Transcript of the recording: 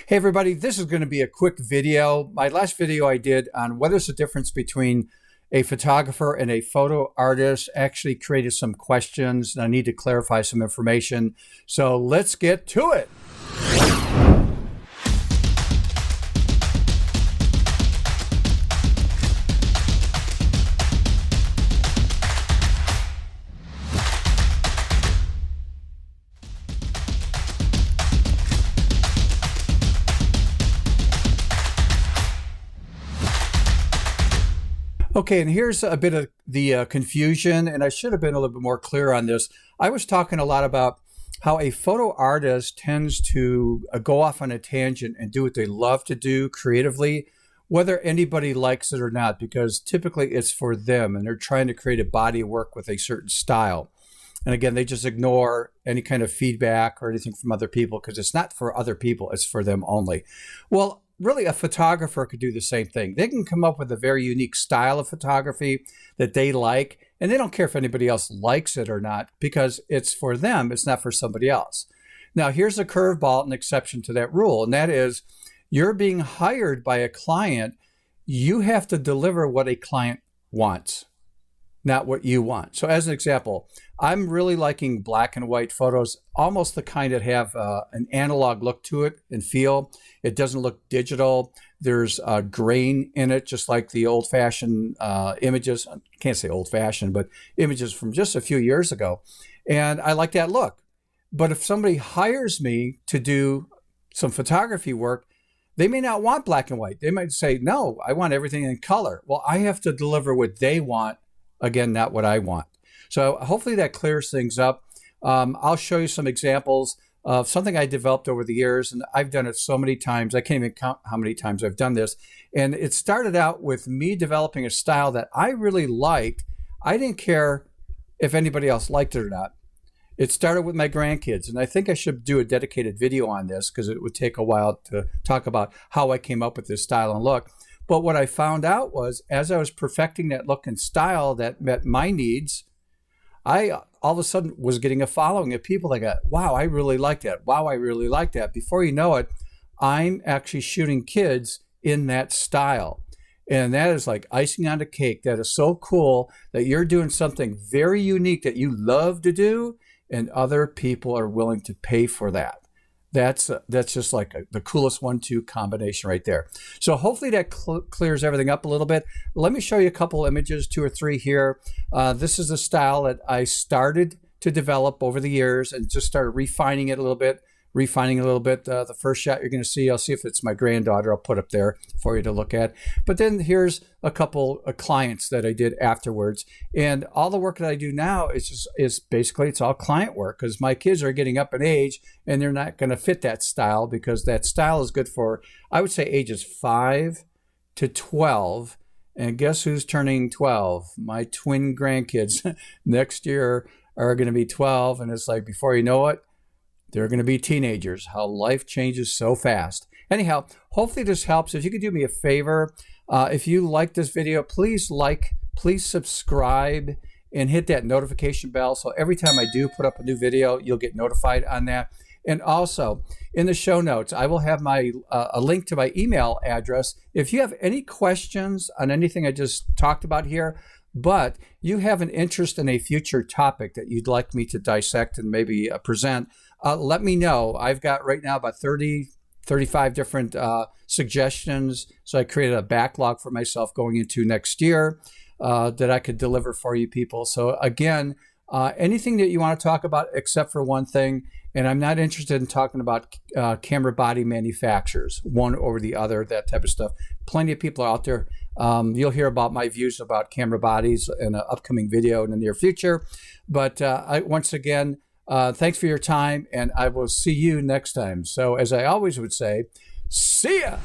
Hey everybody, this is going to be a quick video. My last video I did on what is the difference between a photographer and a photo artist actually created some questions, and I need to clarify some information. So let's get to it. Okay, and here's a bit of the confusion, and I should have been a little bit more clear on this. I was talking a lot about how a photo artist tends to go off on a tangent and do what they love to do creatively, whether anybody likes it or not, because typically it's for them, and they're trying to create a body of work with a certain style. And again, they just ignore any kind of feedback or anything from other people because it's not for other people, it's for them only. Well, really, a photographer could do the same thing. They can come up with a very unique style of photography that they like, and they don't care if anybody else likes it or not because it's for them, it's not for somebody else. Now, here's a curveball, an exception to that rule, and that is you're being hired by a client. You have to deliver what a client wants, not what you want. So as an example, I'm really liking black and white photos, almost the kind that have an analog look to it and feel. It doesn't look digital. There's grain in it, just like the old-fashioned images. I can't say old-fashioned, but images from just a few years ago. And I like that look. But if somebody hires me to do some photography work, they may not want black and white. They might say, no, I want everything in color. Well, I have to deliver what they want. Again, not what I want. So hopefully that clears things up. I'll show you some examples of something I developed over the years, and I've done it so many times. I can't even count how many times I've done this. And it started out with me developing a style that I really liked. I didn't care if anybody else liked it or not. It started with my grandkids, and I think I should do a dedicated video on this because it would take a while to talk about how I came up with this style and look. But what I found out was, as I was perfecting that look and style that met my needs, I all of a sudden was getting a following of people that got, wow, I really like that. Wow, I really like that. Before you know it, I'm actually shooting kids in that style. And that is like icing on the cake. That is so cool that you're doing something very unique that you love to do, and other people are willing to pay for that. That's just like the coolest 1-2 combination right there. So hopefully that clears everything up a little bit. Let me show you a couple images, 2 or 3 here. This is a style that I started to develop over the years and just started refining it a little bit. The first shot you're going to see, I'll see if it's my granddaughter. I'll put up there for you to look at. But then here's a couple of clients that I did afterwards. And all the work that I do now is basically it's all client work because my kids are getting up in age and they're not going to fit that style because that style is good for, I would say, ages 5 to 12. And guess who's turning 12? My twin grandkids next year are going to be 12. And it's like, before you know it, they're going to be teenagers. How life changes so fast. Anyhow, hopefully this helps. If you could do me a favor, if you like this video, please subscribe, and hit that notification bell. So every time I do put up a new video, you'll get notified on that. And also, in the show notes, I will have my a link to my email address. If you have any questions on anything I just talked about here, but you have an interest in a future topic that you'd like me to dissect and maybe present, let me know. I've got right now about 35 different suggestions. So I created a backlog for myself going into next year that I could deliver for you people. So again, anything that you want to talk about except for one thing, and I'm not interested in talking about camera body manufacturers, one over the other, that type of stuff. Plenty of people are out there. You'll hear about my views about camera bodies in an upcoming video in the near future. But once again, thanks for your time, and I will see you next time. So as I always would say, see ya!